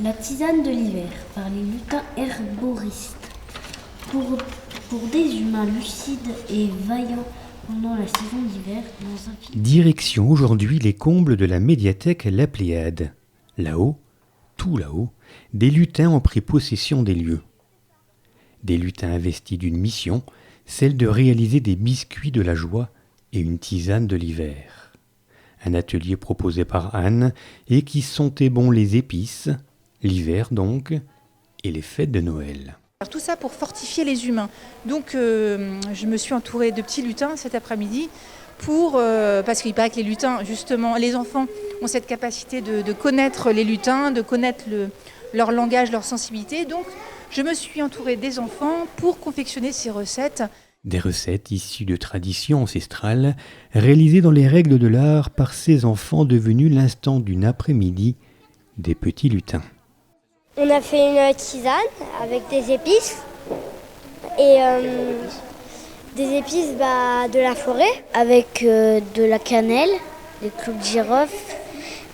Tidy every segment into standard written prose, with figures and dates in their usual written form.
La tisane de l'hiver par les lutins herboristes. Pour des humains lucides et vaillants pendant la saison d'hiver, dans un film. Direction aujourd'hui les combles de la médiathèque La Pléiade. Là-haut, tout là-haut, des lutins ont pris possession des lieux. Des lutins investis d'une mission, celle de réaliser des biscuits de la joie et une tisane de l'hiver. Un atelier proposé par Anne et qui sentait bon les épices, l'hiver donc, et les fêtes de Noël. Alors, tout ça pour fortifier les humains. Donc je me suis entourée de petits lutins cet après-midi parce qu'il paraît que les lutins, justement, les enfants ont cette capacité de connaître les lutins, de connaître leur langage, leur sensibilité. Donc je me suis entourée des enfants pour confectionner ces recettes. Des recettes issues de traditions ancestrales, réalisées dans les règles de l'art par ces enfants devenus l'instant d'une après-midi des petits lutins. On a fait une tisane avec des épices et des épices de la forêt avec de la cannelle, des clous de girofle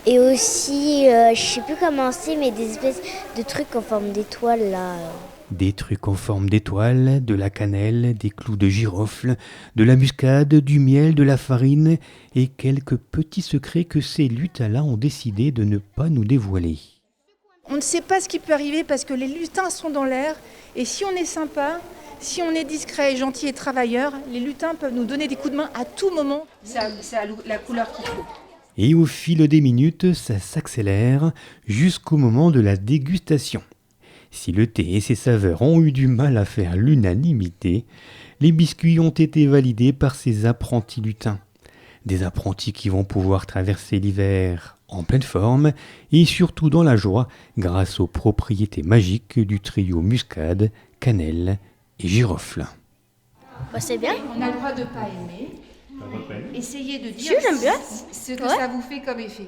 et aussi, je sais plus comment c'est, mais des espèces de trucs en forme d'étoile là. Des trucs en forme d'étoile, de la cannelle, des clous de girofle, de la muscade, du miel, de la farine et quelques petits secrets que ces lutins-là ont décidé de ne pas nous dévoiler. On ne sait pas ce qui peut arriver parce que les lutins sont dans l'air et si on est sympa, si on est discret, gentil et travailleur, les lutins peuvent nous donner des coups de main à tout moment. C'est la couleur qu'il faut. Et au fil des minutes, ça s'accélère jusqu'au moment de la dégustation. Si le thé et ses saveurs ont eu du mal à faire l'unanimité, les biscuits ont été validés par ces apprentis lutins. Des apprentis qui vont pouvoir traverser l'hiver en pleine forme et surtout dans la joie grâce aux propriétés magiques du trio muscade, cannelle et girofle. C'est bien. On a le droit de ne pas aimer. Essayez de dire J'aime bien. ce que ça vous fait comme effet.